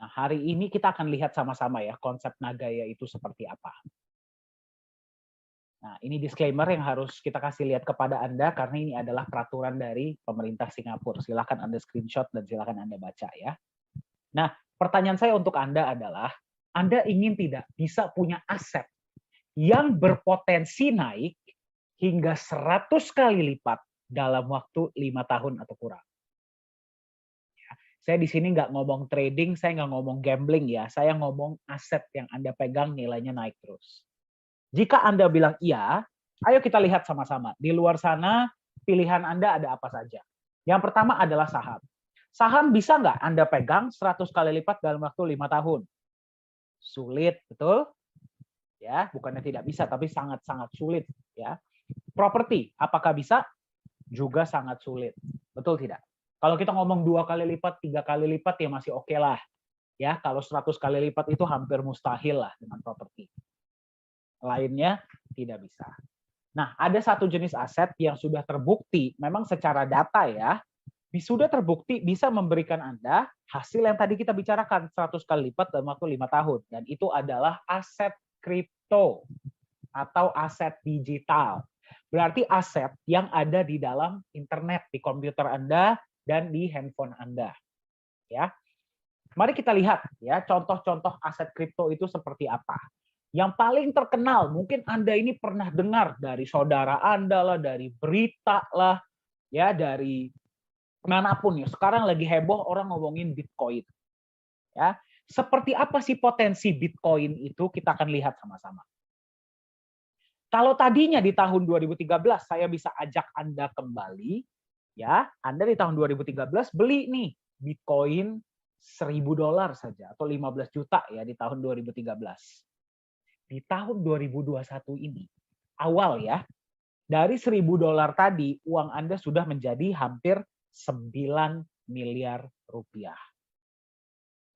Nah, hari ini kita akan lihat sama-sama ya konsep Nagaya itu seperti apa. Nah, ini disclaimer yang harus kita kasih lihat kepada Anda karena ini adalah peraturan dari pemerintah Singapura. Silakan Anda screenshot dan silakan Anda baca ya. Nah, pertanyaan saya untuk Anda adalah, Anda ingin tidak bisa punya aset yang berpotensi naik hingga 100 kali lipat dalam waktu 5 tahun atau kurang. Saya di sini nggak ngomong trading, saya nggak ngomong gambling ya. Saya ngomong aset yang Anda pegang nilainya naik terus. Jika Anda bilang iya, ayo kita lihat sama-sama. Di luar sana, pilihan Anda ada apa saja. Yang pertama adalah saham. Saham bisa nggak Anda pegang 100 kali lipat dalam waktu 5 tahun? Sulit, betul? Ya, bukannya tidak bisa, tapi sangat-sangat sulit. Ya. Properti, apakah bisa? Juga sangat sulit. Betul tidak? Kalau kita ngomong 2 kali lipat, 3 kali lipat ya masih oke lah. Ya, kalau 100 kali lipat itu hampir mustahil lah dengan properti. Lainnya tidak bisa. Nah, ada satu jenis aset yang sudah terbukti, memang secara data ya, sudah terbukti bisa memberikan Anda hasil yang tadi kita bicarakan, 100 kali lipat dalam waktu 5 tahun. Dan itu adalah aset kripto atau aset digital. Berarti aset yang ada di dalam internet, di komputer Anda, dan di handphone Anda. Ya, mari kita lihat ya contoh-contoh aset kripto itu seperti apa. Yang paling terkenal, mungkin Anda ini pernah dengar dari saudara Anda lah, dari berita lah, ya dari manapun ya. Sekarang lagi heboh orang ngomongin Bitcoin. Ya, seperti apa sih potensi Bitcoin itu kita akan lihat sama-sama. Kalau tadinya di tahun 2013 saya bisa ajak Anda kembali, ya, Anda di tahun 2013 beli nih Bitcoin $1.000 saja atau 15 juta ya di tahun 2013. Di tahun 2021 ini, awal ya, dari $1.000 tadi uang Anda sudah menjadi hampir 9 miliar rupiah.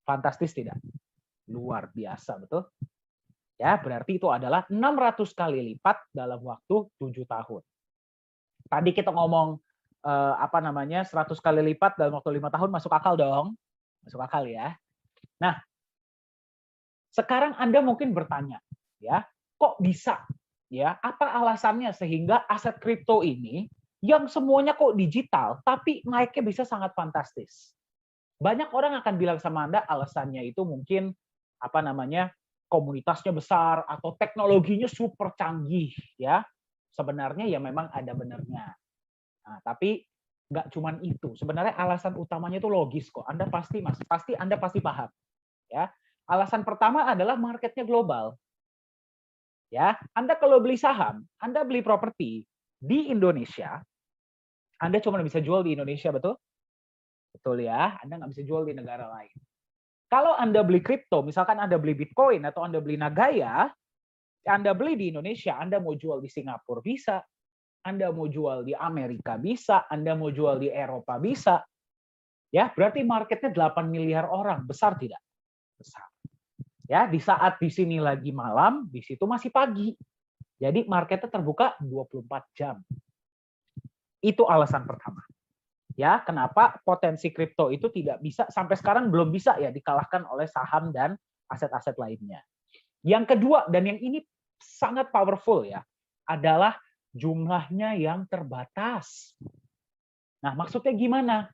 Fantastis tidak? Luar biasa, betul? Ya, berarti itu adalah 600 kali lipat dalam waktu 7 tahun. Tadi kita ngomong 100 kali lipat dalam waktu 5 tahun, masuk akal dong? Masuk akal ya. Nah, sekarang Anda mungkin bertanya, ya, kok bisa? Ya, apa alasannya sehingga aset kripto ini yang semuanya kok digital tapi naiknya bisa sangat fantastis? Banyak orang akan bilang sama Anda alasannya itu mungkin komunitasnya besar atau teknologinya super canggih ya. Sebenarnya ya memang ada benarnya. Nah, tapi nggak cuman itu. Sebenarnya alasan utamanya itu logis kok. Anda pasti paham ya. Alasan pertama adalah marketnya global. Ya, Anda kalau beli saham, Anda beli properti di Indonesia, Anda cuma bisa jual di Indonesia, betul? Betul ya, Anda nggak bisa jual di negara lain. Kalau Anda beli kripto, misalkan Anda beli Bitcoin atau Anda beli Nagaya, Anda beli di Indonesia, Anda mau jual di Singapura bisa, Anda mau jual di Amerika bisa, Anda mau jual di Eropa bisa. Ya, berarti marketnya 8 miliar orang, besar tidak? Besar. Ya, di saat di sini lagi malam, di situ masih pagi. Jadi marketnya terbuka 24 jam. Itu alasan pertama. Ya, kenapa potensi kripto itu tidak bisa sampai sekarang belum bisa ya dikalahkan oleh saham dan aset-aset lainnya. Yang kedua dan yang ini sangat powerful ya, adalah jumlahnya yang terbatas. Nah, maksudnya gimana?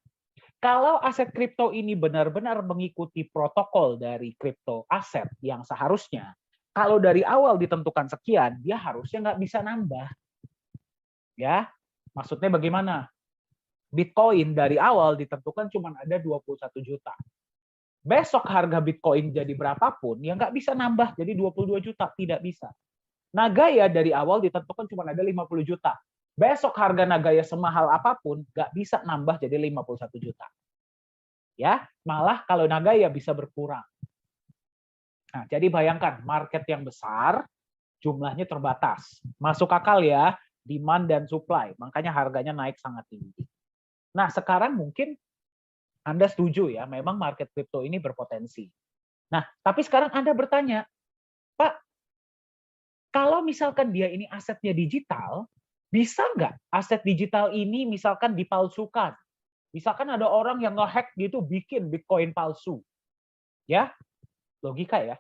Kalau aset kripto ini benar-benar mengikuti protokol dari kripto aset yang seharusnya, kalau dari awal ditentukan sekian, dia harusnya nggak bisa nambah. Ya, maksudnya bagaimana? Bitcoin dari awal ditentukan cuma ada 21 juta. Besok harga Bitcoin jadi berapapun, ya nggak bisa nambah jadi 22 juta, tidak bisa. Nagaya dari awal ditentukan cuma ada 50 juta. Besok harga Nagaya semahal apapun, nggak bisa nambah jadi 51 juta. Ya, malah kalau Nagaya bisa berkurang. Nah, jadi bayangkan market yang besar, jumlahnya terbatas. Masuk akal ya, demand dan supply, makanya harganya naik sangat tinggi. Nah, sekarang mungkin Anda setuju ya, memang market crypto ini berpotensi. Nah, tapi sekarang Anda bertanya, Pak, kalau misalkan dia ini asetnya digital, bisa nggak aset digital ini misalkan dipalsukan? Misalkan ada orang yang nge-hack gitu bikin Bitcoin palsu. Ya, logika ya.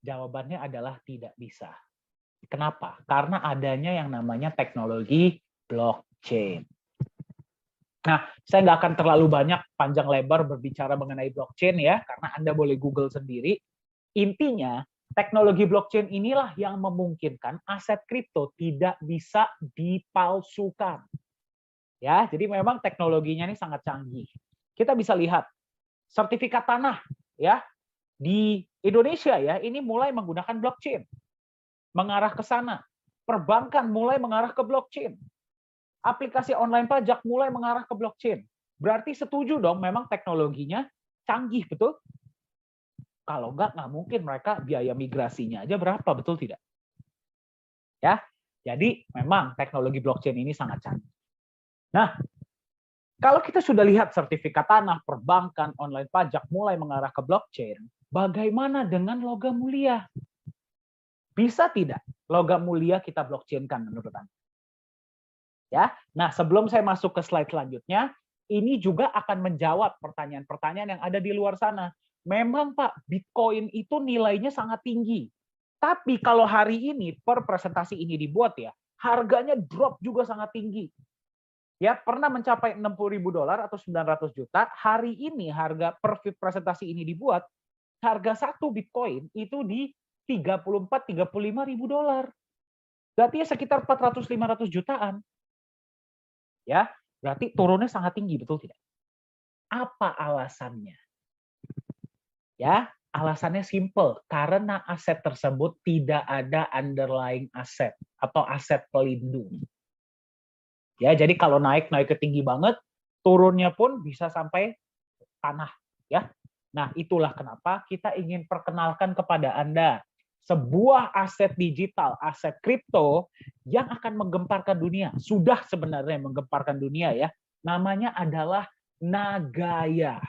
Jawabannya adalah tidak bisa. Kenapa? Karena adanya yang namanya teknologi blockchain. Nah, saya nggak akan terlalu banyak panjang lebar berbicara mengenai blockchain ya, karena Anda boleh Google sendiri. Intinya, teknologi blockchain inilah yang memungkinkan aset kripto tidak bisa dipalsukan. Ya, jadi memang teknologinya ini sangat canggih. Kita bisa lihat sertifikat tanah ya di Indonesia ya, ini mulai menggunakan blockchain. Mengarah ke sana. Perbankan mulai mengarah ke blockchain. Aplikasi online pajak mulai mengarah ke blockchain. Berarti setuju dong, memang teknologinya canggih, betul? Kalau nggak mungkin mereka biaya migrasinya aja berapa, betul tidak? Ya, jadi memang teknologi blockchain ini sangat canggih. Nah, kalau kita sudah lihat sertifikat tanah, perbankan, online pajak mulai mengarah ke blockchain, bagaimana dengan logam mulia? Bisa tidak logam mulia kita blockchain-kan menurut Anda? Ya, nah sebelum saya masuk ke slide selanjutnya, ini juga akan menjawab pertanyaan-pertanyaan yang ada di luar sana. Memang Pak, Bitcoin itu nilainya sangat tinggi. Tapi kalau hari ini per presentasi ini dibuat ya, harganya drop juga sangat tinggi. Ya, pernah mencapai $60.000 atau 900 juta. Hari ini harga per presentasi ini dibuat, harga satu Bitcoin itu di $34-35.000. Berarti ya sekitar 400-500 jutaan. Ya, berarti turunnya sangat tinggi, betul tidak? Apa alasannya? Ya, alasannya simple, karena aset tersebut tidak ada underlying aset atau aset pelindung. Ya, jadi kalau naik ke tinggi banget, turunnya pun bisa sampai tanah, ya. Nah, itulah kenapa kita ingin perkenalkan kepada Anda sebuah aset digital, aset kripto yang akan menggemparkan dunia. Sudah sebenarnya menggemparkan dunia ya. Namanya adalah Nagaya.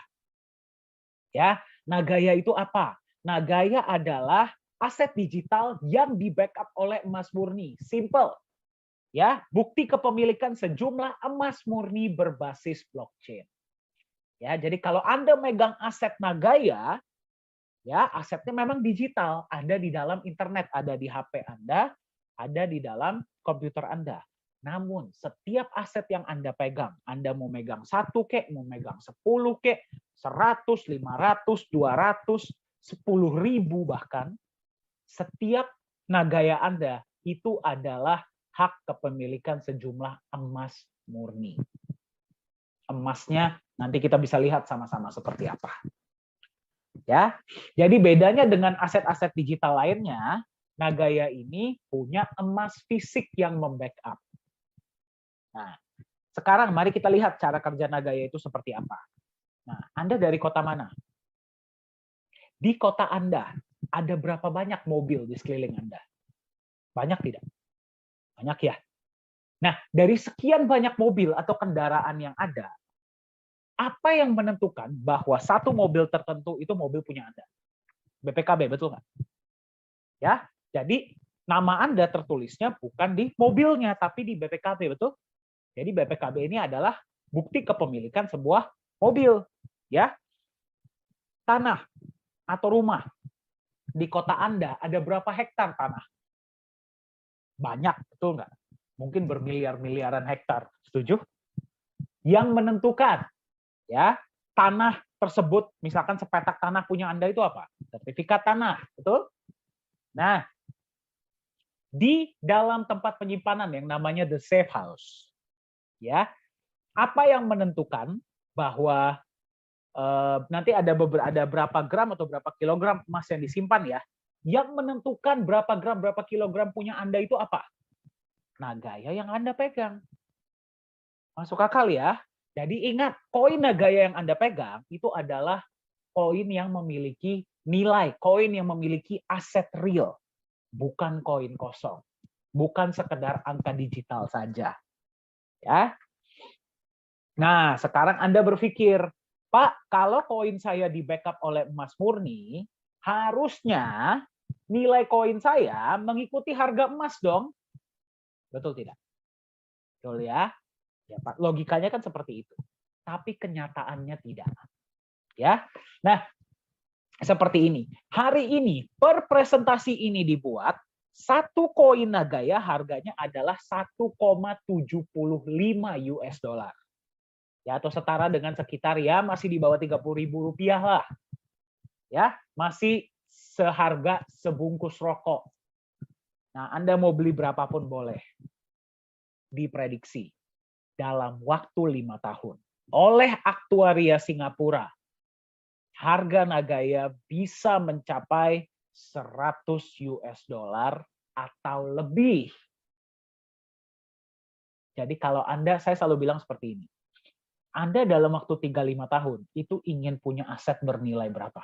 Ya, Nagaya itu apa? Nagaya adalah aset digital yang di-backup oleh emas murni. Simple. Ya, bukti kepemilikan sejumlah emas murni berbasis blockchain. Ya, jadi kalau Anda megang aset Nagaya, ya asetnya memang digital, ada di dalam internet, ada di HP Anda, ada di dalam komputer Anda. Namun setiap aset yang Anda pegang, Anda mau megang 1 kek, mau megang 10 kek, 100, 500, 200, 10.000 bahkan, setiap Nagaya Anda itu adalah hak kepemilikan sejumlah emas murni. Emasnya nanti kita bisa lihat sama-sama seperti apa. Ya, jadi bedanya dengan aset-aset digital lainnya, Nagaya ini punya emas fisik yang membackup. Nah, sekarang mari kita lihat cara kerja Nagaya itu seperti apa. Nah, Anda dari kota mana? Di kota Anda ada berapa banyak mobil di sekeliling Anda? Banyak tidak? Banyak ya. Nah, dari sekian banyak mobil atau kendaraan yang ada, apa yang menentukan bahwa satu mobil tertentu itu mobil punya Anda? BPKB, betul nggak? Ya, jadi nama Anda tertulisnya bukan di mobilnya, tapi di BPKB, betul? Jadi BPKB ini adalah bukti kepemilikan sebuah mobil, ya. Tanah atau rumah di kota Anda ada berapa hektar tanah? Banyak, betul nggak? Mungkin bermiliar-miliaran hektar, setuju? Yang menentukan, ya, tanah tersebut, misalkan sepetak tanah punya Anda itu apa? Sertifikat tanah, betul? Nah, di dalam tempat penyimpanan yang namanya the safe house, ya, apa yang menentukan bahwa nanti ada berapa gram atau berapa kilogram emas yang disimpan ya? Yang menentukan berapa gram berapa kilogram punya Anda itu apa? Nagaya yang Anda pegang. Masuk akal ya? Jadi ingat, koin Nagaya yang Anda pegang itu adalah koin yang memiliki nilai, koin yang memiliki aset real, bukan koin kosong, bukan sekedar angka digital saja. Ya. Nah, sekarang Anda berpikir, Pak, kalau koin saya di backup oleh emas murni, harusnya nilai koin saya mengikuti harga emas dong. Betul tidak? Betul ya? Ya, Pak. Logikanya kan seperti itu. Tapi kenyataannya tidak. Ya. Nah, seperti ini. Hari ini, per presentasi ini dibuat, satu koin Nagaya harganya adalah 1,75 US dollar. Ya, atau setara dengan sekitar ya masih di bawah 30.000 rupiah lah. Ya, masih seharga sebungkus rokok. Nah, Anda mau beli berapapun boleh. Diprediksi dalam waktu 5 tahun. Oleh aktuaria Singapura, harga Nagaya bisa mencapai 100 US dollar atau lebih. Jadi kalau Anda, saya selalu bilang seperti ini. Anda dalam waktu 3-5 tahun itu ingin punya aset bernilai berapa?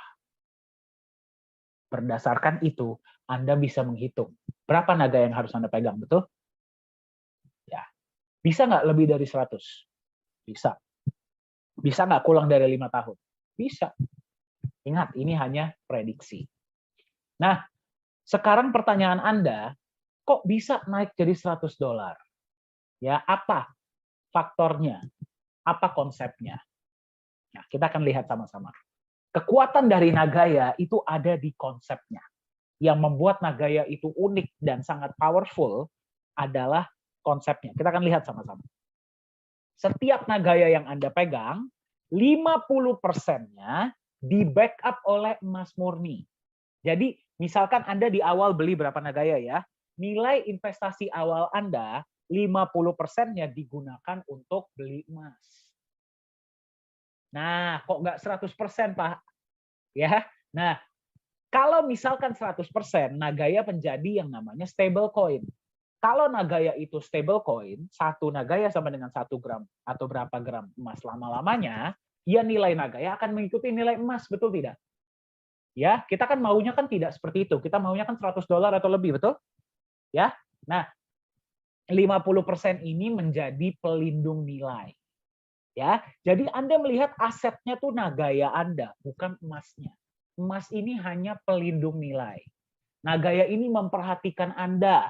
Berdasarkan itu, Anda bisa menghitung berapa Naga yang harus Anda pegang, betul? Ya. Bisa nggak lebih dari 100? Bisa. Bisa nggak kurang dari 5 tahun? Bisa. Ingat, ini hanya prediksi. Nah, sekarang pertanyaan Anda, kok bisa naik jadi 100 dolar? Ya, apa faktornya? Apa konsepnya? Nah, kita akan lihat sama-sama. Kekuatan dari Nagaya itu ada di konsepnya. Yang membuat Nagaya itu unik dan sangat powerful adalah konsepnya. Kita akan lihat sama-sama. Setiap Nagaya yang Anda pegang, 50%-nya di backup oleh emas murni. Jadi, misalkan Anda di awal beli berapa Nagaya ya, nilai investasi awal Anda 50%-nya digunakan untuk beli emas. Nah, kok nggak 100%, Pak? Ya. Nah, kalau misalkan 100%, Nagaya menjadi yang namanya stable coin. Kalau Nagaya itu stable coin, 1 Nagaya sama dengan 1 gram atau berapa gram emas lama-lamanya, ya nilai Nagaya akan mengikuti nilai emas, betul tidak? Ya, kita kan maunya kan tidak seperti itu. Kita maunya kan 100 dolar atau lebih, betul? Ya. Nah, 50% ini menjadi pelindung nilai. Ya, jadi Anda melihat asetnya tuh Nagaya Anda, bukan emasnya. Emas ini hanya pelindung nilai. Nagaya ini memperhatikan Anda.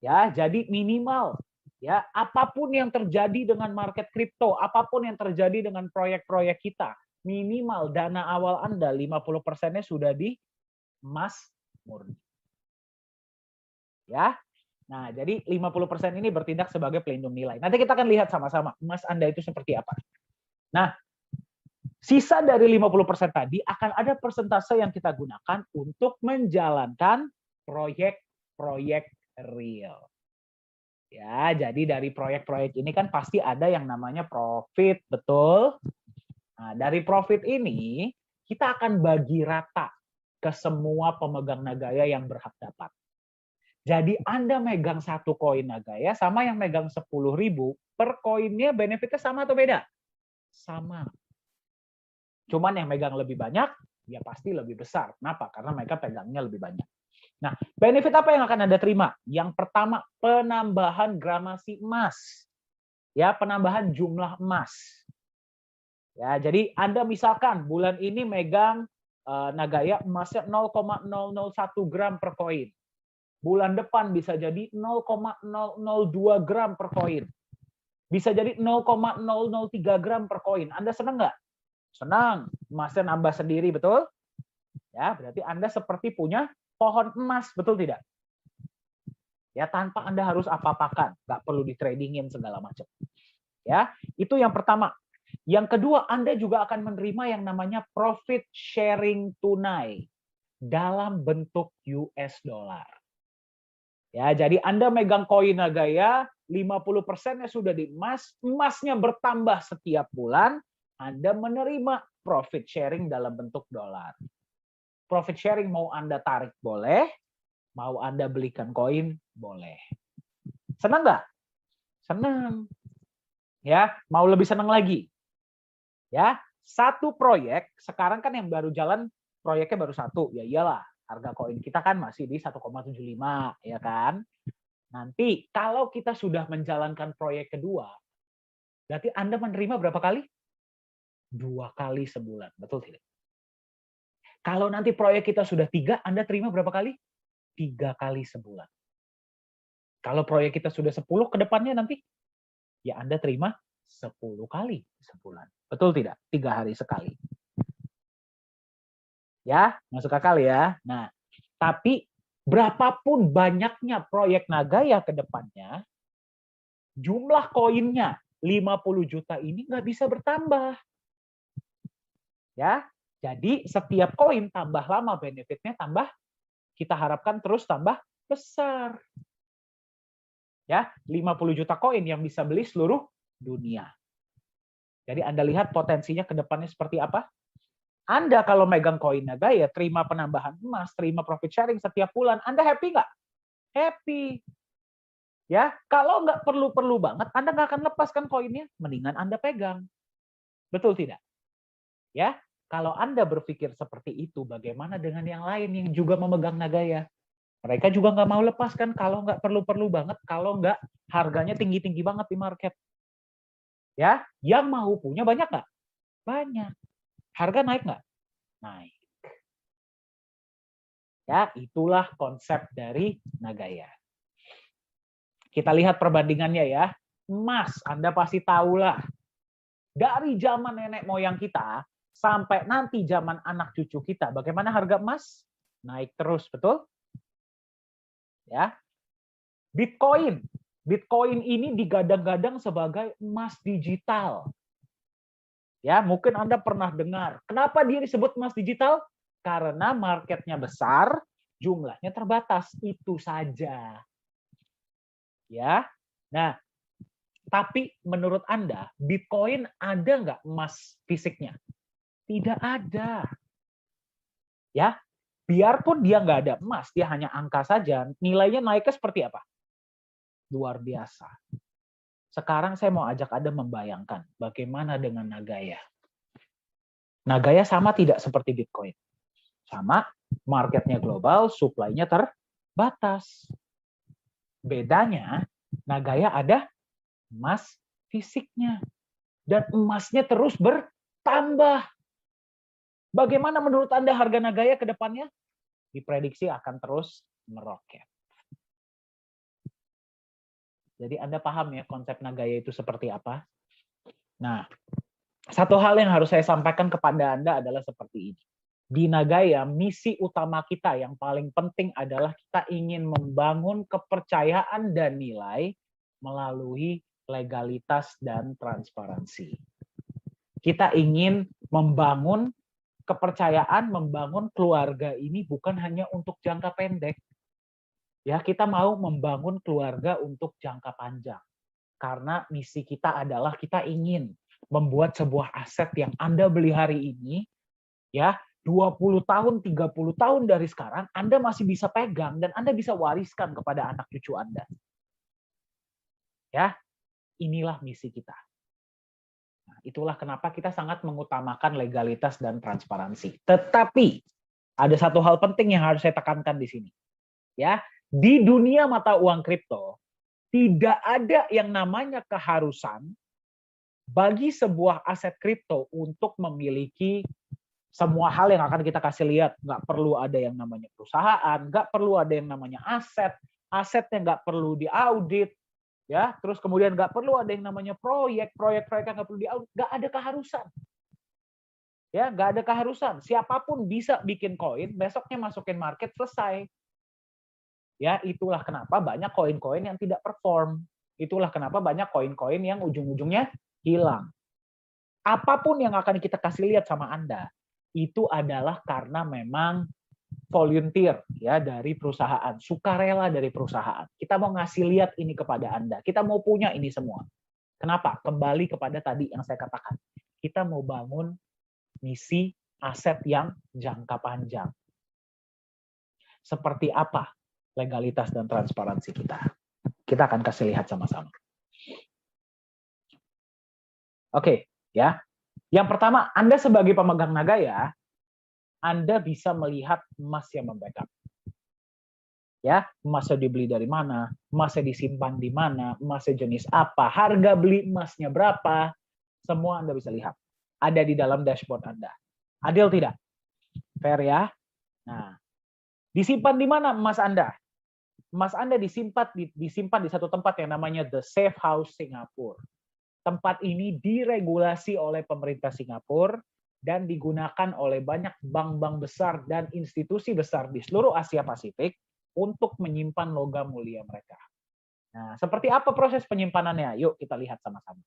Ya, jadi minimal ya, apapun yang terjadi dengan market kripto, apapun yang terjadi dengan proyek-proyek kita, minimal dana awal Anda 50%-nya sudah di emas murni. Ya. Nah, jadi 50% ini bertindak sebagai pelindung nilai. Nanti kita akan lihat sama-sama emas Anda itu seperti apa. Nah, sisa dari 50% tadi akan ada persentase yang kita gunakan untuk menjalankan proyek-proyek real. Ya, jadi dari proyek-proyek ini kan pasti ada yang namanya profit, betul? Nah, dari profit ini kita akan bagi rata ke semua pemegang Nagaya yang berhak dapat. Jadi Anda megang 1 koin Nagaya sama yang megang 10.000 per koinnya benefitnya sama atau beda? Sama. Cuman yang megang lebih banyak, ya pasti lebih besar. Kenapa? Karena mereka pegangnya lebih banyak. Nah, benefit apa yang akan Anda terima? Yang pertama, penambahan gramasi emas. Ya, penambahan jumlah emas. Ya, jadi Anda misalkan bulan ini megang Nagaya emasnya 0,001 gram per koin. Bulan depan bisa jadi 0,002 gram per koin. Bisa jadi 0,003 gram per koin. Anda senang nggak? Senang. Emasnya nambah sendiri, betul? Ya, berarti Anda seperti punya pohon emas, betul tidak? Ya, tanpa Anda harus apa-apakan, nggak perlu di tradingin segala macam. Ya, itu yang pertama. Yang kedua, Anda juga akan menerima yang namanya profit sharing tunai dalam bentuk US dollar. Ya, jadi Anda megang koin Nagaya, 50%-nya sudah di emas, emasnya bertambah setiap bulan, Anda menerima profit sharing dalam bentuk dolar. Profit sharing mau Anda tarik boleh, mau Anda belikan koin boleh. Senang nggak? Senang. Ya, mau lebih senang lagi. Ya, satu proyek, sekarang kan yang baru jalan proyeknya baru 1, ya iyalah, harga koin kita kan masih di 1,75, ya kan? Nanti kalau kita sudah menjalankan proyek kedua, berarti Anda menerima berapa kali? 2 kali sebulan, betul tidak? Kalau nanti proyek kita sudah 3, Anda terima berapa kali? 3 kali sebulan. Kalau proyek kita sudah 10 ke depannya nanti, ya Anda terima 10 kali sebulan. Betul tidak? 3 hari sekali. Ya, masuk akal ya. Nah, tapi berapapun banyaknya proyek Nagaya ke depannya, jumlah koinnya 50 juta ini nggak bisa bertambah. Ya, jadi setiap koin tambah lama benefitnya tambah, kita harapkan terus tambah besar. Ya, 50 juta koin yang bisa beli seluruh dunia. Jadi Anda lihat potensinya ke depannya seperti apa? Anda kalau megang koin Nagaya, terima penambahan emas, terima profit sharing setiap bulan, Anda happy nggak? Happy. Ya, kalau nggak perlu-perlu banget, Anda nggak akan lepaskan koinnya, mendingan Anda pegang. Betul tidak? Ya, kalau Anda berpikir seperti itu, bagaimana dengan yang lain yang juga memegang Nagaya? Mereka juga nggak mau lepaskan kalau nggak perlu-perlu banget, kalau nggak harganya tinggi-tinggi banget di market. Ya, yang mau punya banyak nggak? Banyak. Harga naik nggak? Naik. Ya, itulah konsep dari Nagaya. Kita lihat perbandingannya ya. Emas, Anda pasti tahulah. Dari zaman nenek moyang kita sampai nanti zaman anak cucu kita, bagaimana harga emas? Naik terus, betul? Ya. Bitcoin. Bitcoin ini digadang-gadang sebagai emas digital. Ya, mungkin Anda pernah dengar. Kenapa dia disebut emas digital? Karena marketnya besar, jumlahnya terbatas. Itu saja. Ya. Nah, tapi menurut Anda, Bitcoin ada nggak emas fisiknya? Tidak ada. Ya, biarpun dia nggak ada emas, dia hanya angka saja, nilainya naiknya seperti apa? Luar biasa. Sekarang saya mau ajak Anda membayangkan bagaimana dengan Nagaya. Nagaya sama tidak seperti Bitcoin? Sama, marketnya global, supply-nya terbatas. Bedanya, Nagaya ada emas fisiknya. Dan emasnya terus bertambah. Bagaimana menurut Anda harga Nagaya ke depannya? Diprediksi akan terus meroket. Jadi Anda paham ya konsep Nagaya itu seperti apa? Nah, satu hal yang harus saya sampaikan kepada Anda adalah seperti ini. Di Nagaya, misi utama kita yang paling penting adalah kita ingin membangun kepercayaan dan nilai melalui legalitas dan transparansi. Kita ingin membangun kepercayaan, membangun keluarga ini bukan hanya untuk jangka pendek. Ya, kita mau membangun keluarga untuk jangka panjang. Karena misi kita adalah kita ingin membuat sebuah aset yang Anda beli hari ini, ya, 20 tahun, 30 tahun dari sekarang, Anda masih bisa pegang dan Anda bisa wariskan kepada anak cucu Anda. Ya, inilah misi kita. Nah, itulah kenapa kita sangat mengutamakan legalitas dan transparansi. Tetapi ada satu hal penting yang harus saya tekankan di sini. Ya, di dunia mata uang kripto tidak ada yang namanya keharusan bagi sebuah aset kripto untuk memiliki semua hal yang akan kita kasih lihat. Nggak perlu ada yang namanya perusahaan, nggak perlu ada yang namanya aset, asetnya nggak perlu diaudit, ya. Terus kemudian nggak perlu ada yang namanya proyek yang nggak perlu diaudit, nggak ada keharusan. Ya, nggak ada keharusan. Siapapun bisa bikin koin, besoknya masukin market, selesai. Ya, itulah kenapa banyak koin-koin yang tidak perform. Itulah kenapa banyak koin-koin yang ujung-ujungnya hilang. Apapun yang akan kita kasih lihat sama Anda, itu adalah karena memang volunteer ya dari perusahaan, sukarela dari perusahaan. Kita mau ngasih lihat ini kepada Anda. Kita mau punya ini semua. Kenapa? Kembali kepada tadi yang saya katakan. Kita mau bangun misi aset yang jangka panjang. Seperti apa legalitas dan transparansi kita? Kita akan kasih lihat sama-sama. Oke, ya. Yang pertama, Anda sebagai pemegang Nagaya, Anda bisa melihat emas yang membackup. Ya, emasnya dibeli dari mana, emasnya disimpan di mana, emasnya jenis apa, harga beli emasnya berapa, semua Anda bisa lihat. Ada di dalam dashboard Anda. Adil tidak? Fair ya? Nah, disimpan di mana emas Anda? Emas Anda disimpan di satu tempat yang namanya The Safe House Singapura. Tempat ini diregulasi oleh pemerintah Singapura dan digunakan oleh banyak bank-bank besar dan institusi besar di seluruh Asia Pasifik untuk menyimpan logam mulia mereka. Nah, seperti apa proses penyimpanannya? Yuk kita lihat sama-sama.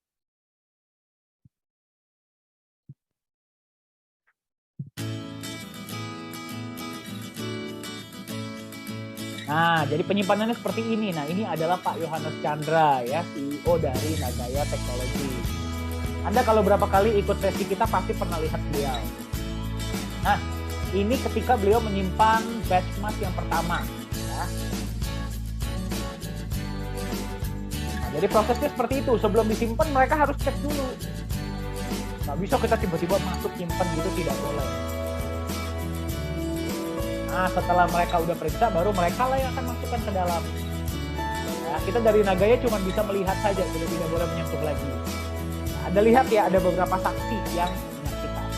Nah, jadi penyimpanannya seperti ini. Nah, ini adalah Pak Yohanes Chandra, ya, CEO dari Nagaya Technology. Anda kalau berapa kali ikut sesi kita pasti pernah lihat beliau. Nah, ini ketika beliau menyimpan batch emas yang pertama. Ya. Nah, jadi prosesnya seperti itu. Sebelum disimpan, mereka harus cek dulu. Nggak bisa kita tiba-tiba masuk simpan gitu, tidak boleh. Nah, setelah mereka udah periksa, baru mereka lah yang akan masukkan ke dalam. Ya, kita dari Nagaya cuma bisa melihat saja, jadi tidak boleh menyentuh lagi. Nah, Anda lihat ya, ada beberapa saksi yang menyaksikan.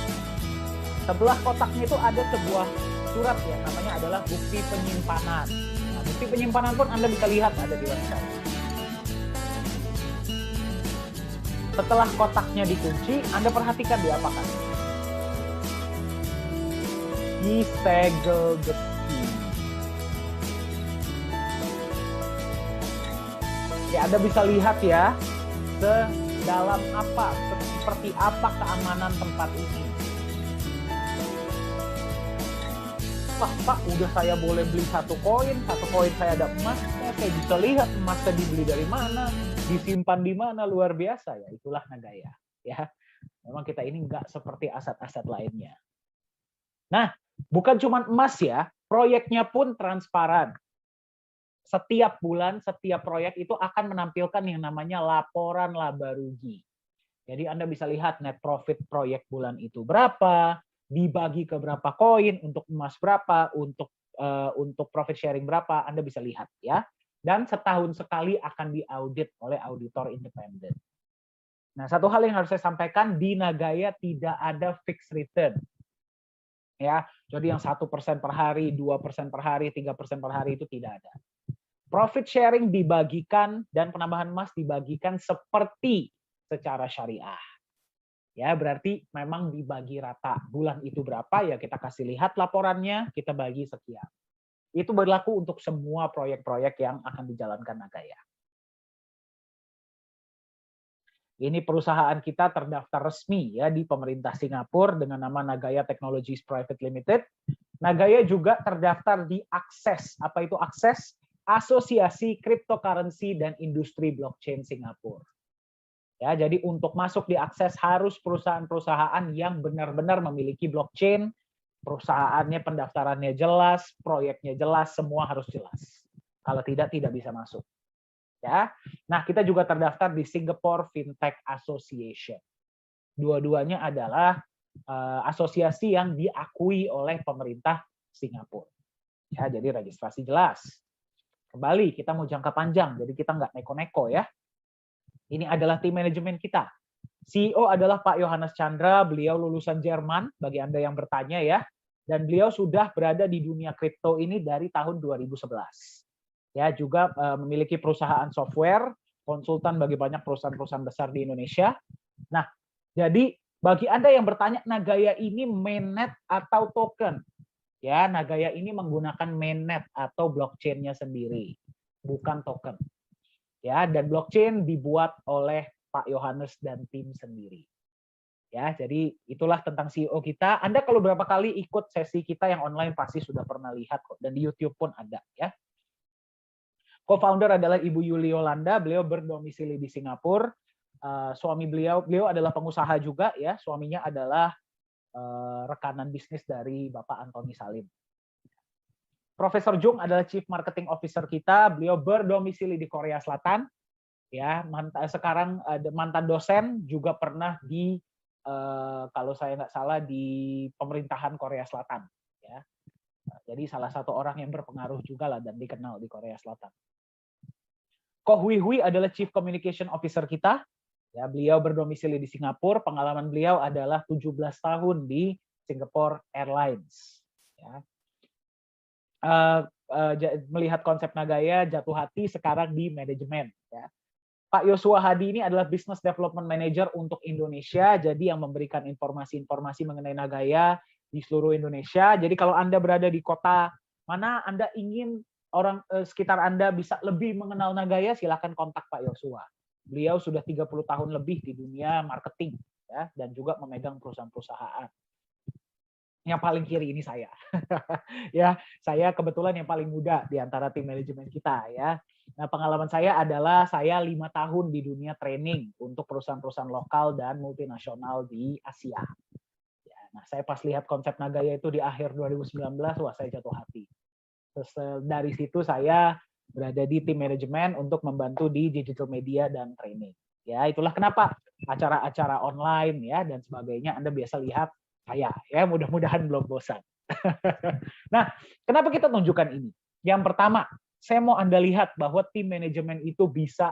Sebelah kotaknya itu ada sebuah surat yang namanya adalah bukti penyimpanan. Nah, bukti penyimpanan pun Anda bisa lihat ada di website. Setelah kotaknya dikunci, Anda perhatikan diapakan. Disegel besi. Ya, Anda bisa lihat ya, sedalam apa, seperti apa keamanan tempat ini. Wah, Pak, udah saya boleh beli satu koin saya ada emasnya, saya bisa lihat emasnya dibeli dari mana, disimpan di mana, luar biasa ya. Itulah Nagaya. Ya, memang kita ini nggak seperti aset-aset lainnya. Nah, bukan cuma emas ya, proyeknya pun transparan. Setiap bulan, setiap proyek itu akan menampilkan yang namanya laporan laba rugi. Jadi Anda bisa lihat net profit proyek bulan itu berapa, dibagi ke berapa koin, untuk emas berapa, untuk profit sharing berapa, Anda bisa lihat ya. Dan setahun sekali akan diaudit oleh auditor independen. Nah, satu hal yang harus saya sampaikan, di Nagaya tidak ada fixed return. Ya, jadi yang 1% per hari, 2% per hari, 3% per hari itu tidak ada. Profit sharing dibagikan dan penambahan emas dibagikan seperti secara syariah. Ya, berarti memang dibagi rata. Bulan itu berapa ya kita kasih lihat laporannya, kita bagi sekian. Itu berlaku untuk semua proyek-proyek yang akan dijalankan Nagaya. Ini perusahaan kita terdaftar resmi ya di pemerintah Singapura dengan nama Nagaya Technologies Private Limited. Nagaya juga terdaftar di Akses. Apa itu Akses? Asosiasi Cryptocurrency dan Industri Blockchain Singapura. Ya, jadi untuk masuk di Akses harus perusahaan-perusahaan yang benar-benar memiliki blockchain, perusahaannya pendaftarannya jelas, proyeknya jelas, semua harus jelas. Kalau tidak bisa masuk. Ya. Nah, kita juga terdaftar di Singapore Fintech Association. Dua-duanya adalah asosiasi yang diakui oleh pemerintah Singapura. Ya, jadi registrasi jelas. Kembali, kita mau jangka panjang, jadi kita nggak neko-neko ya. Ini adalah tim manajemen kita. CEO adalah Pak Yohanes Chandra, beliau lulusan Jerman, bagi Anda yang bertanya ya. Dan beliau sudah berada di dunia kripto ini dari tahun 2011. Ya, juga memiliki perusahaan software, konsultan bagi banyak perusahaan-perusahaan besar di Indonesia. Nah, jadi bagi Anda yang bertanya, Nagaya ini mainnet atau token? Ya, Nagaya ini menggunakan mainnet atau blockchain-nya sendiri, bukan token. Ya, dan blockchain dibuat oleh Pak Yohanes dan tim sendiri. Ya, jadi itulah tentang CEO kita. Anda kalau berapa kali ikut sesi kita yang online pasti sudah pernah lihat kok, dan di YouTube pun ada ya. Co-founder adalah Ibu Yuli Yolanda, beliau berdomisili di Singapura. Suami beliau adalah pengusaha juga ya, suaminya adalah rekanan bisnis dari Bapak Antoni Salim. Profesor Jung adalah Chief Marketing Officer kita, beliau berdomisili di Korea Selatan. Ya, sekarang mantan dosen, juga pernah di kalau saya nggak salah di pemerintahan Korea Selatan. Ya, jadi salah satu orang yang berpengaruh juga lah dan dikenal di Korea Selatan. Ko Hui Hui adalah Chief Communication Officer kita. Ya, beliau berdomisili di Singapura. Pengalaman beliau adalah 17 tahun di Singapore Airlines. Ya. Melihat konsep Nagaya, jatuh hati sekarang di manajemen. Ya. Pak Yosua Hadi ini adalah Business Development Manager untuk Indonesia, jadi yang memberikan informasi-informasi mengenai Nagaya di seluruh Indonesia. Jadi kalau Anda berada di kota mana Anda ingin orang sekitar Anda bisa lebih mengenal Nagaya, silakan kontak Pak Yosua. Beliau sudah 30 tahun lebih di dunia marketing ya, dan juga memegang perusahaan-perusahaan. Yang paling kiri ini saya. Ya, saya kebetulan yang paling muda di antara tim manajemen kita ya. Nah, pengalaman saya adalah saya 5 tahun di dunia training untuk perusahaan-perusahaan lokal dan multinasional di Asia. Ya, nah, saya pas lihat konsep Nagaya itu di akhir 2019, wah saya jatuh hati. Terus dari situ saya berada di tim manajemen untuk membantu di digital media dan training. Ya, itulah kenapa acara-acara online ya dan sebagainya Anda biasa lihat saya ya, mudah-mudahan belum bosan. Nah, kenapa kita tunjukkan ini? Yang pertama, saya mau Anda lihat bahwa tim manajemen itu bisa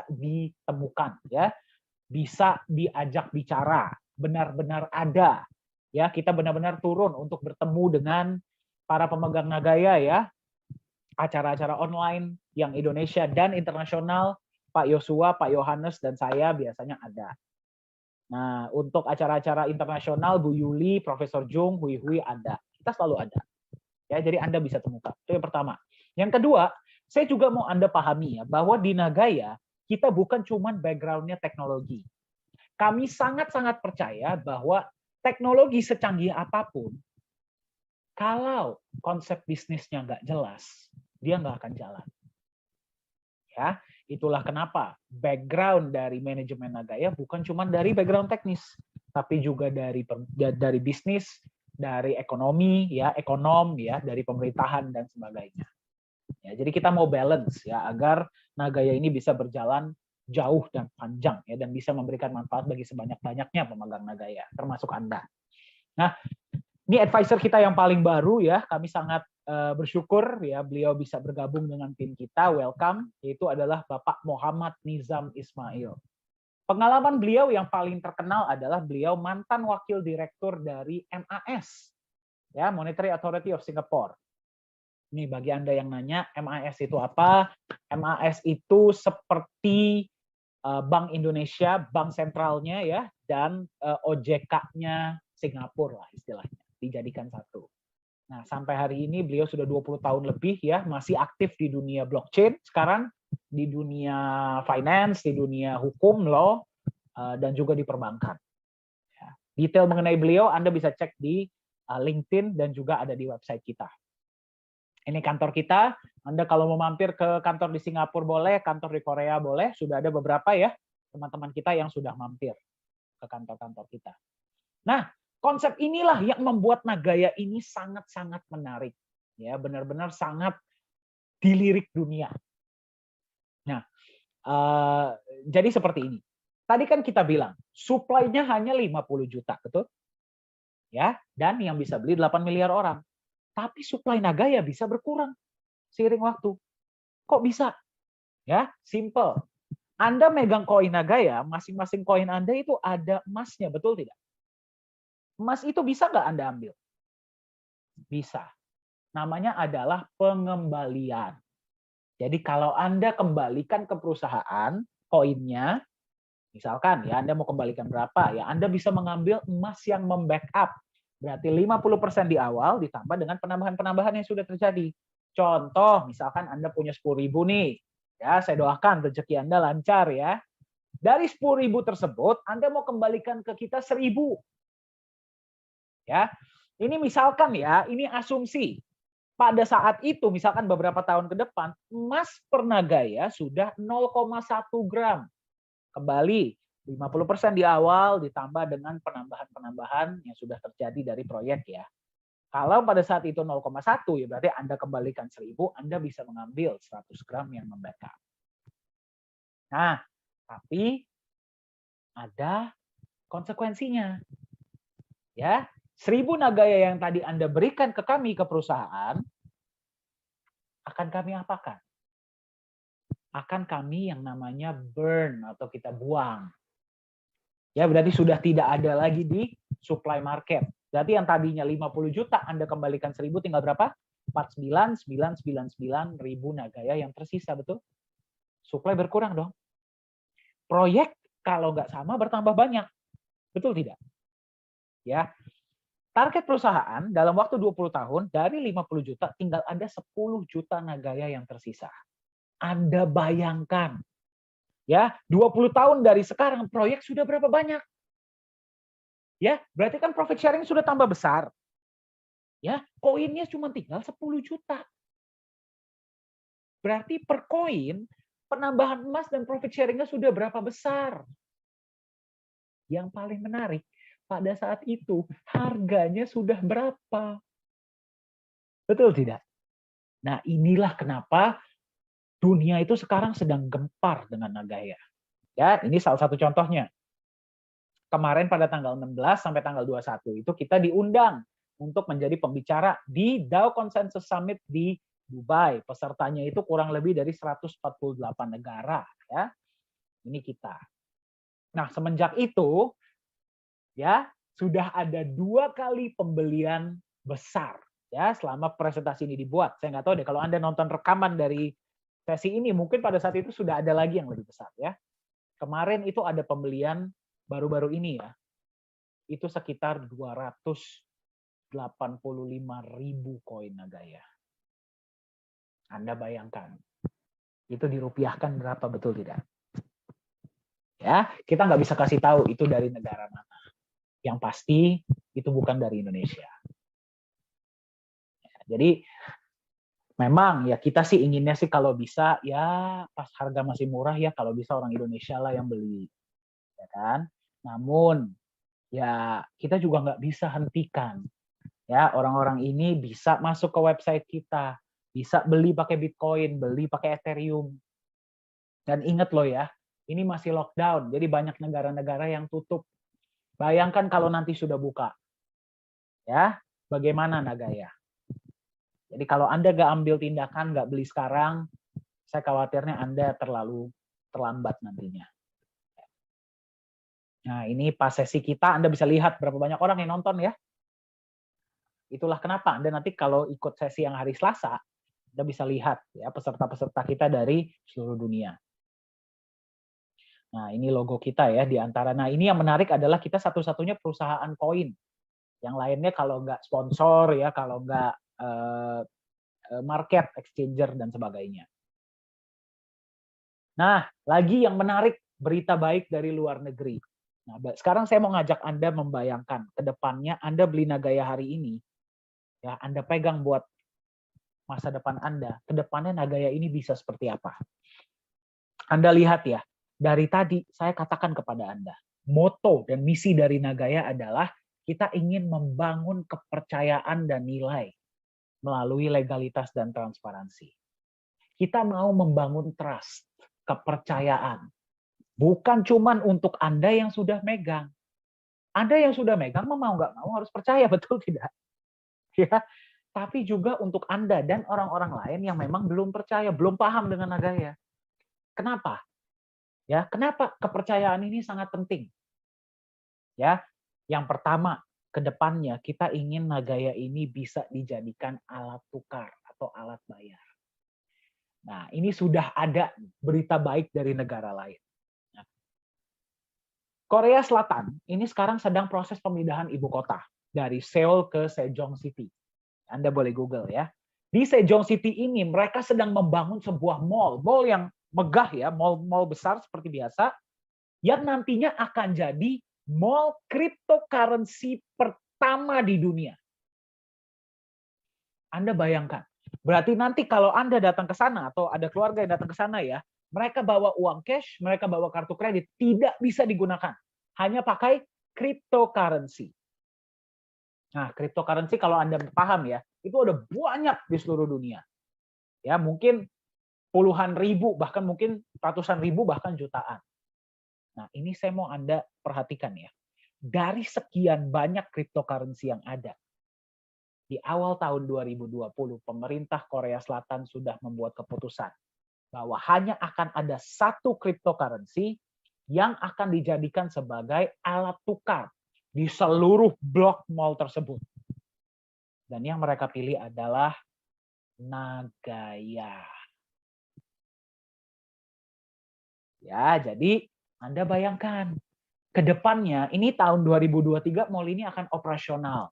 ditemukan ya, bisa diajak bicara, benar-benar ada. Ya, kita benar-benar turun untuk bertemu dengan para pemegang Nagaya ya. Acara-acara online yang Indonesia dan internasional, Pak Yosua, Pak Yohanes dan saya biasanya ada. Nah, untuk acara-acara internasional, Bu Yuli, Profesor Jung, Hui Hui ada. Kita selalu ada. Ya, jadi Anda bisa temukan. Itu yang pertama. Yang kedua, saya juga mau Anda pahami ya, bahwa di Nagaya, kita bukan cuma background-nya teknologi. Kami sangat-sangat percaya bahwa teknologi secanggih apapun, kalau konsep bisnisnya nggak jelas, dia nggak akan jalan. Ya, itulah kenapa background dari manajemen Nagaya bukan cuma dari background teknis, tapi juga dari bisnis, dari ekonomi, ya ekonom, ya dari pemerintahan dan sebagainya. Ya, jadi kita mau balance ya agar Nagaya ini bisa berjalan jauh dan panjang ya dan bisa memberikan manfaat bagi sebanyak-banyaknya pemegang Nagaya, termasuk Anda. Nah, ini advisor kita yang paling baru ya, kami sangat bersyukur ya beliau bisa bergabung dengan tim kita, welcome, yaitu adalah Bapak Muhammad Nizam Ismail. Pengalaman beliau yang paling terkenal adalah beliau mantan wakil direktur dari MAS, ya Monetary Authority of Singapore. Ini bagi Anda yang nanya, MAS itu apa? MAS itu seperti Bank Indonesia, bank sentralnya ya, dan OJK-nya Singapura lah istilahnya, dijadikan satu. Nah, sampai hari ini beliau sudah 20 tahun lebih ya, masih aktif di dunia blockchain sekarang, di dunia finance, di dunia hukum, law, dan juga di perbankan. Ya. Detail mengenai beliau Anda bisa cek di LinkedIn dan juga ada di website kita. Ini kantor kita, Anda kalau mau mampir ke kantor di Singapura boleh, kantor di Korea boleh, sudah ada beberapa ya teman-teman kita yang sudah mampir ke kantor-kantor kita. Nah, konsep inilah yang membuat Nagaya ini sangat-sangat menarik. Ya, benar-benar sangat dilirik dunia. Nah, jadi seperti ini. Tadi kan kita bilang, supply-nya hanya 50 juta, betul? Ya, dan yang bisa beli 8 miliar orang. Tapi supply Nagaya bisa berkurang seiring waktu. Kok bisa? Ya, simple. Anda megang koin Nagaya, masing-masing koin Anda itu ada emasnya, betul tidak? Emas itu bisa nggak Anda ambil? Bisa. Namanya adalah pengembalian. Jadi kalau Anda kembalikan ke perusahaan koinnya, misalkan ya Anda mau kembalikan berapa, ya Anda bisa mengambil emas yang membackup. Berarti 50% di awal ditambah dengan penambahan-penambahan yang sudah terjadi. Contoh, misalkan Anda punya 10.000 nih. Ya, saya doakan rezeki Anda lancar ya. Dari 10.000 tersebut, Anda mau kembalikan ke kita 1.000. Ya. Ini misalkan ya, ini asumsi. Pada saat itu, misalkan beberapa tahun ke depan, emas per Nagaya sudah 0,1 gram. Kembali 50% di awal ditambah dengan penambahan-penambahan yang sudah terjadi dari proyek ya. Kalau pada saat itu 0,1 ya berarti Anda kembalikan 1.000, Anda bisa mengambil 100 gram yang membackup. Nah, tapi ada konsekuensinya. Ya, 1.000 Nagaya yang tadi Anda berikan ke kami ke perusahaan akan kami apakan? Akan kami yang namanya burn atau kita buang. Ya, berarti sudah tidak ada lagi di supply market. Berarti yang tadinya 50 juta Anda kembalikan 1.000 tinggal berapa? 49.999 ribu Nagaya yang tersisa, betul? Supply berkurang dong. Proyek kalau nggak sama bertambah banyak. Betul tidak? Ya. Target perusahaan dalam waktu 20 tahun dari 50 juta tinggal ada 10 juta Nagaya yang tersisa. Anda bayangkan. Ya, 20 tahun dari sekarang proyek sudah berapa banyak? Ya, berarti kan profit sharing sudah tambah besar. Ya, koinnya cuma tinggal 10 juta. Berarti per koin penambahan emas dan profit sharingnya sudah berapa besar? Yang paling menarik, pada saat itu harganya sudah berapa? Betul tidak? Nah, inilah kenapa dunia itu sekarang sedang gempar dengan Nagaya. Ya, ini salah satu contohnya. Kemarin pada tanggal 16 sampai tanggal 21 itu kita diundang untuk menjadi pembicara di DAO Consensus Summit di Dubai. Pesertanya itu kurang lebih dari 148 negara, ya. Ini kita. Nah, semenjak itu ya sudah ada 2 kali pembelian besar ya selama presentasi ini dibuat. Saya nggak tahu deh kalau Anda nonton rekaman dari sesi ini mungkin pada saat itu sudah ada lagi yang lebih besar ya. Kemarin itu ada pembelian baru-baru ini ya. Itu sekitar 285.000 koin Nagaya. Anda bayangkan. Itu dirupiahkan berapa, betul tidak? Ya, kita nggak bisa kasih tahu itu dari negara mana. Yang pasti itu bukan dari Indonesia. Jadi memang ya kita sih inginnya sih kalau bisa ya pas harga masih murah ya kalau bisa orang Indonesia lah yang beli, ya kan. Namun ya kita juga nggak bisa hentikan ya orang-orang ini bisa masuk ke website kita, bisa beli pakai Bitcoin, beli pakai Ethereum. Dan ingat loh ya, ini masih lockdown, jadi banyak negara-negara yang tutup. Bayangkan kalau nanti sudah buka, ya bagaimana Nagaya? Jadi kalau Anda nggak ambil tindakan, nggak beli sekarang, saya khawatirnya Anda terlalu terlambat nantinya. Nah ini pas sesi kita, Anda bisa lihat berapa banyak orang yang nonton ya. Itulah kenapa Anda nanti kalau ikut sesi yang hari Selasa, Anda bisa lihat ya peserta-peserta kita dari seluruh dunia. Nah, ini logo kita ya di antara. Nah, ini yang menarik adalah kita satu-satunya perusahaan koin. Yang lainnya kalau nggak sponsor ya, kalau nggak market, exchanger dan sebagainya. Nah, lagi yang menarik berita baik dari luar negeri. Nah, sekarang saya mau ngajak Anda membayangkan ke depannya Anda beli Nagaya hari ini, ya Anda pegang buat masa depan Anda. Ke depannya Nagaya ini bisa seperti apa? Anda lihat ya. Dari tadi saya katakan kepada Anda, moto dan misi dari Nagaya adalah kita ingin membangun kepercayaan dan nilai melalui legalitas dan transparansi. Kita mau membangun trust, kepercayaan. Bukan cuman untuk Anda yang sudah megang. Anda yang sudah megang mau nggak mau harus percaya, betul tidak? Ya, tapi juga untuk Anda dan orang-orang lain yang memang belum percaya, belum paham dengan Nagaya. Kenapa? Ya, kenapa kepercayaan ini sangat penting? Ya, yang pertama, ke depannya kita ingin Nagaya ini bisa dijadikan alat tukar atau alat bayar. Nah, ini sudah ada berita baik dari negara lain. Korea Selatan ini sekarang sedang proses pemindahan ibu kota dari Seoul ke Sejong City. Anda boleh Google ya. Di Sejong City ini mereka sedang membangun sebuah mall yang megah ya, mall besar seperti biasa, yang nantinya akan jadi mall cryptocurrency pertama di dunia. Anda bayangkan, berarti nanti kalau Anda datang ke sana atau ada keluarga yang datang ke sana ya, mereka bawa uang cash, mereka bawa kartu kredit, tidak bisa digunakan. Hanya pakai cryptocurrency. Nah, cryptocurrency kalau Anda paham ya, itu ada banyak di seluruh dunia. Ya, mungkin puluhan ribu, bahkan mungkin ratusan ribu, bahkan jutaan. Nah, ini saya mau Anda perhatikan ya. Dari sekian banyak cryptocurrency yang ada, di awal tahun 2020, pemerintah Korea Selatan sudah membuat keputusan bahwa hanya akan ada satu cryptocurrency yang akan dijadikan sebagai alat tukar di seluruh blok mall tersebut. Dan yang mereka pilih adalah Nagaya. Ya, jadi Anda bayangkan ke depannya ini tahun 2023 mall ini akan operasional.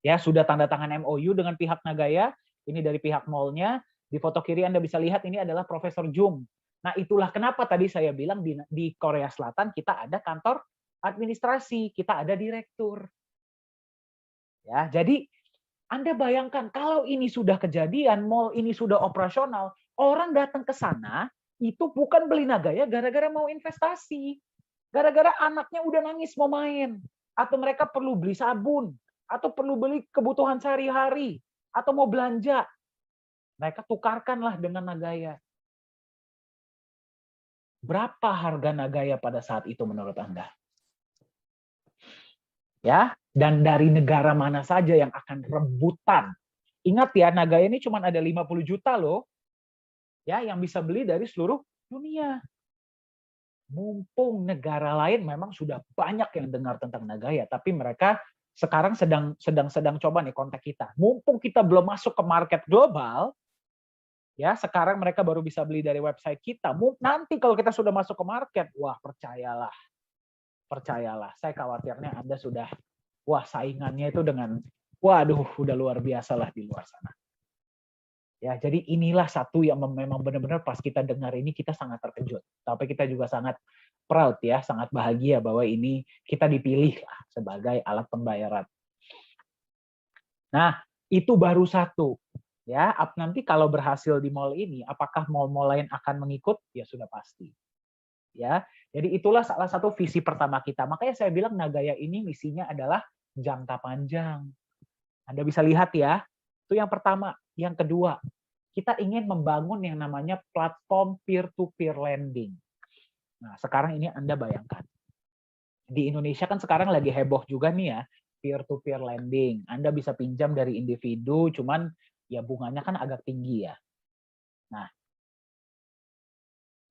Ya, sudah tanda tangan MOU dengan pihak Nagaya, ini dari pihak mallnya. Di foto kiri Anda bisa lihat ini adalah Profesor Jung. Nah, itulah kenapa tadi saya bilang di Korea Selatan kita ada kantor administrasi, kita ada direktur. Ya, jadi Anda bayangkan kalau ini sudah kejadian, mall ini sudah operasional, orang datang ke sana itu bukan beli Nagaya gara-gara mau investasi. Gara-gara anaknya udah nangis mau main. Atau mereka perlu beli sabun. Atau perlu beli kebutuhan sehari-hari. Atau mau belanja. Mereka tukarkanlah dengan Nagaya. Berapa harga Nagaya pada saat itu menurut Anda? Ya, dan dari negara mana saja yang akan rebutan. Ingat ya, Nagaya ini cuma ada 50 juta loh. Ya, yang bisa beli dari seluruh dunia. Mumpung negara lain memang sudah banyak yang dengar tentang Nagaya, tapi mereka sekarang sedang coba nih kontak kita. Mumpung kita belum masuk ke market global, ya sekarang mereka baru bisa beli dari website kita. Nanti kalau kita sudah masuk ke market, wah percayalah, saya khawatirnya Anda sudah, wah saingannya itu dengan, waduh udah luar biasa lah di luar sana. Ya, jadi inilah satu yang memang benar-benar pas kita dengar ini kita sangat terkejut. Tapi kita juga sangat proud ya, sangat bahagia bahwa ini kita dipilih lah sebagai alat pembayaran. Nah, itu baru satu. Ya, nanti kalau berhasil di mall ini, apakah mall-mall lain akan mengikut? Ya sudah pasti. Ya, jadi itulah salah satu visi pertama kita. Makanya saya bilang Nagaya ini misinya adalah jangka panjang. Anda bisa lihat ya, itu yang pertama. Yang kedua, kita ingin membangun yang namanya platform peer-to-peer lending. Nah, sekarang ini Anda bayangkan. Di Indonesia kan sekarang lagi heboh juga nih ya, peer-to-peer lending. Anda bisa pinjam dari individu, cuman ya bunganya kan agak tinggi ya. Nah,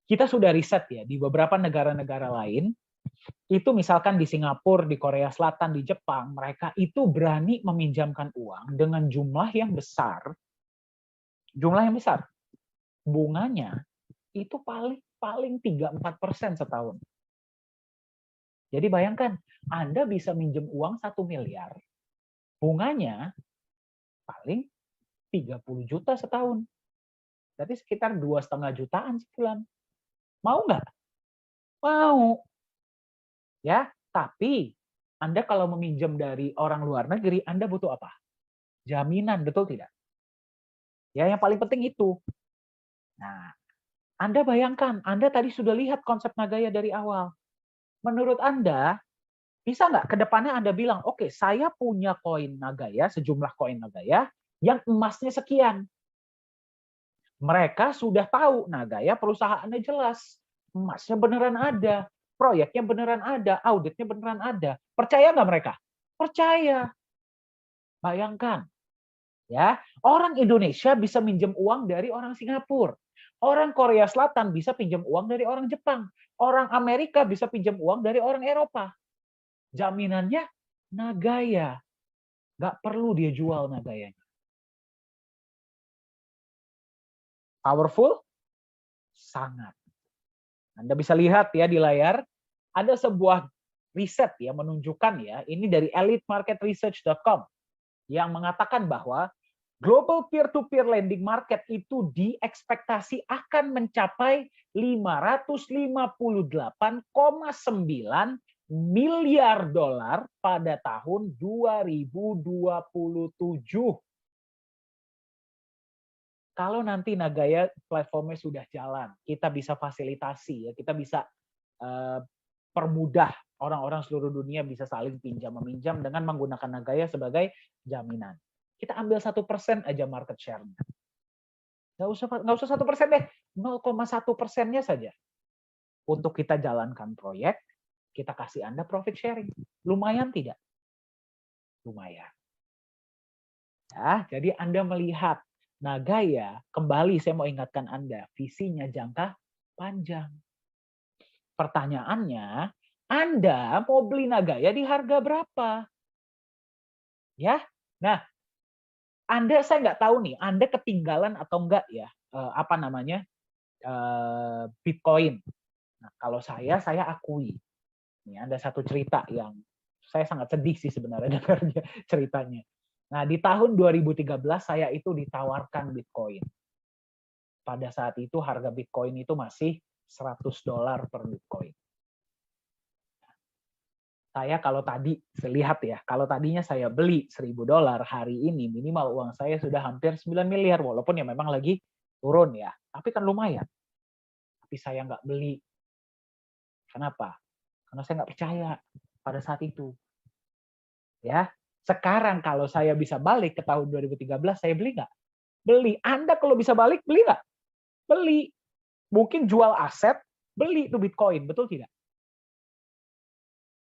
kita sudah riset ya, di beberapa negara-negara lain, itu misalkan di Singapura, di Korea Selatan, di Jepang, mereka itu berani meminjamkan uang dengan jumlah yang besar. Bunganya itu paling 3-4% setahun. Jadi bayangkan, Anda bisa minjem uang 1 miliar, bunganya paling 30 juta setahun. Berarti sekitar 2,5 jutaan sebulan. Mau nggak? Mau. Ya, tapi Anda kalau meminjam dari orang luar negeri, Anda butuh apa? Jaminan, betul tidak? Ya, yang paling penting itu. Nah, Anda bayangkan, Anda tadi sudah lihat konsep Nagaya dari awal. Menurut Anda, bisa nggak ke depannya Anda bilang, oke, saya punya koin Nagaya, sejumlah koin Nagaya, yang emasnya sekian. Mereka sudah tahu Nagaya perusahaannya jelas. Emasnya beneran ada. Proyeknya beneran ada. Auditnya beneran ada. Percaya nggak mereka? Percaya. Bayangkan. Ya, orang Indonesia bisa minjem uang dari orang Singapura. Orang Korea Selatan bisa pinjam uang dari orang Jepang. Orang Amerika bisa pinjam uang dari orang Eropa. Jaminannya Nagaya. Nggak perlu dia jual Nagayanya. Powerful? Sangat. Anda bisa lihat ya di layar, ada sebuah riset ya menunjukkan ya, ini dari elitemarketresearch.com yang mengatakan bahwa global peer-to-peer lending market itu diekspektasi akan mencapai 558,9 miliar dolar pada tahun 2027. Kalau nanti Nagaya platformnya sudah jalan, kita bisa fasilitasi ya, kita bisa permudah orang-orang seluruh dunia bisa saling pinjam meminjam dengan menggunakan Nagaya sebagai jaminan. Kita ambil 1% aja market share-nya. Nggak usah 1% deh, 0,1%-nya saja. Untuk kita jalankan proyek, kita kasih Anda profit sharing. Lumayan tidak? Lumayan. Ya, jadi Anda melihat Nagaya, kembali saya mau ingatkan Anda, visinya jangka panjang. Pertanyaannya, Anda mau beli Nagaya di harga berapa? Ya, nah, saya nggak tahu nih, Anda ketinggalan atau enggak ya, Bitcoin. Nah, kalau saya akui. Ini ada satu cerita yang saya sangat sedih sih sebenarnya dengarnya ceritanya. Nah, di tahun 2013 saya itu ditawarkan Bitcoin. Pada saat itu harga Bitcoin itu masih $100 per Bitcoin. Saya kalau tadi lihat ya, kalau tadinya saya beli $1.000 hari ini, minimal uang saya sudah hampir 9 miliar, walaupun ya memang lagi turun ya, tapi kan lumayan. Tapi saya nggak beli. Kenapa? Karena saya nggak percaya pada saat itu. Ya, sekarang kalau saya bisa balik ke tahun 2013, saya beli nggak? Beli. Anda kalau bisa balik, beli nggak? Beli. Mungkin jual aset, beli itu Bitcoin, betul tidak?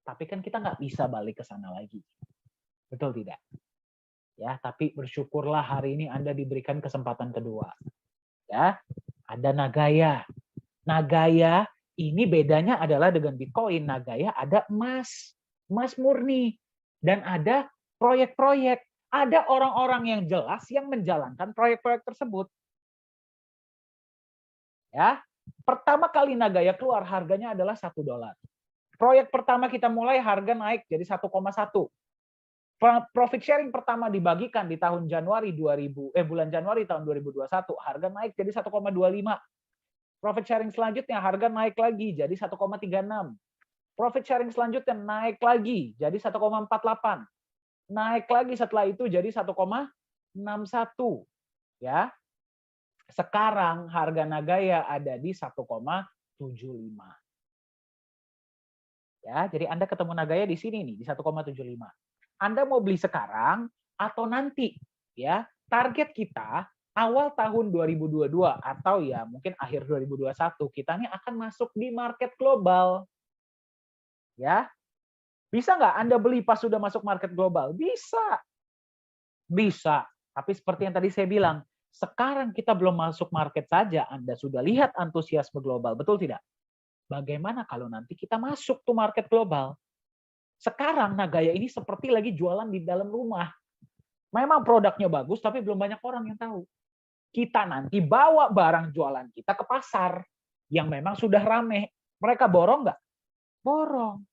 Tapi kan kita nggak bisa balik ke sana lagi. Betul tidak? Ya, tapi bersyukurlah hari ini Anda diberikan kesempatan kedua. Ya, ada Nagaya. Nagaya ini bedanya adalah dengan Bitcoin. Nagaya ada emas, emas murni, dan ada proyek-proyek. Ada orang-orang yang jelas yang menjalankan proyek-proyek tersebut. Ya, pertama kali Nagaya keluar harganya adalah $1. Proyek pertama kita mulai harga naik jadi 1,1. Profit sharing pertama dibagikan di tahun bulan Januari tahun 2021, harga naik jadi 1,25. Profit sharing selanjutnya harga naik lagi jadi 1,36. Profit sharing selanjutnya naik lagi jadi 1,48. Naik lagi setelah itu jadi 1,61. Ya. Sekarang harga Nagaya ada di 1,75. Ya, jadi Anda ketemu Nagaya di sini nih, di 1,75. Anda mau beli sekarang atau nanti? Ya, target kita awal tahun 2022 atau ya mungkin akhir 2021 kita nih akan masuk di market global. Ya. Bisa nggak Anda beli pas sudah masuk market global? Bisa. Bisa. Tapi seperti yang tadi saya bilang, sekarang kita belum masuk market saja, Anda sudah lihat antusiasme global, betul tidak? Bagaimana kalau nanti kita masuk tuh market global? Sekarang Nagaya ini seperti lagi jualan di dalam rumah. Memang produknya bagus, tapi belum banyak orang yang tahu. Kita nanti bawa barang jualan kita ke pasar yang memang sudah rame. Mereka borong nggak? Borong.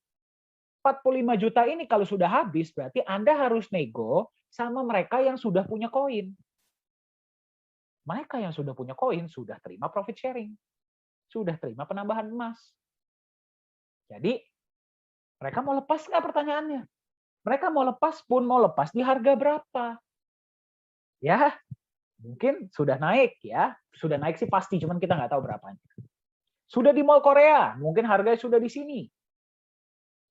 45 juta ini kalau sudah habis, berarti Anda harus nego sama mereka yang sudah punya koin. Mereka yang sudah punya koin sudah terima profit sharing. Sudah terima penambahan emas. Jadi, mereka mau lepas nggak pertanyaannya? Mereka mau lepas pun mau lepas di harga berapa? Ya, mungkin sudah naik ya. Sudah naik sih pasti, cuman kita nggak tahu berapanya. Sudah di Mall Korea, mungkin harganya sudah di sini.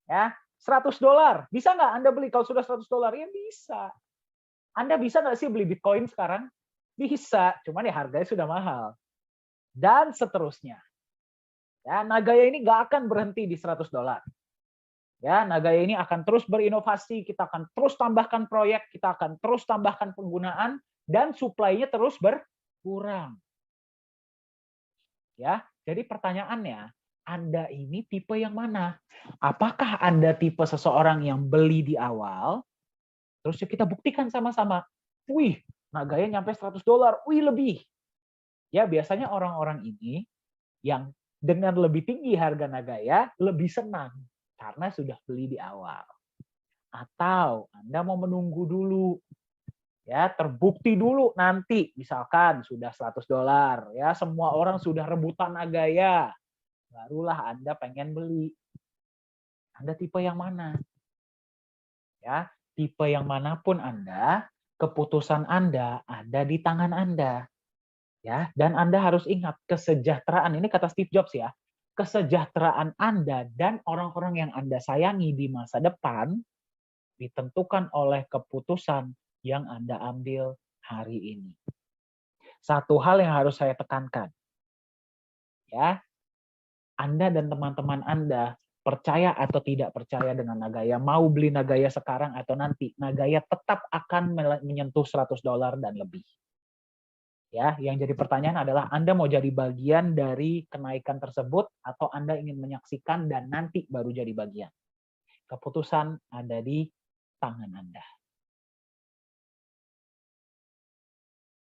Ya, $100. Bisa nggak Anda beli kalau sudah $100? Ya bisa. Anda bisa nggak sih beli Bitcoin sekarang? Bisa, cuman ya harganya sudah mahal. Dan seterusnya. Ya, Nagaya ini nggak akan berhenti di $100. Ya, Nagaya ini akan terus berinovasi, kita akan terus tambahkan proyek, kita akan terus tambahkan penggunaan, dan supply-nya terus berkurang. Ya, jadi pertanyaannya, Anda ini tipe yang mana? Apakah Anda tipe seseorang yang beli di awal, terus kita buktikan sama-sama, wih, Nagaya nyampe $100, wih lebih. Ya, biasanya orang-orang ini yang dengan lebih tinggi harga Nagaya lebih senang karena sudah beli di awal. Atau Anda mau menunggu dulu, ya terbukti dulu nanti, misalkan sudah $100, ya semua orang sudah rebutan Nagaya, barulah Anda pengen beli. Anda tipe yang mana? Ya, tipe yang manapun Anda, keputusan Anda ada di tangan Anda. Ya, dan Anda harus ingat kesejahteraan ini kata Steve Jobs ya. Kesejahteraan Anda dan orang-orang yang Anda sayangi di masa depan ditentukan oleh keputusan yang Anda ambil hari ini. Satu hal yang harus saya tekankan. Ya. Anda dan teman-teman Anda percaya atau tidak percaya dengan Nagaya, mau beli Nagaya sekarang atau nanti, Nagaya tetap akan menyentuh $100 dan lebih. Ya, yang jadi pertanyaan adalah Anda mau jadi bagian dari kenaikan tersebut atau Anda ingin menyaksikan dan nanti baru jadi bagian. Keputusan ada di tangan Anda.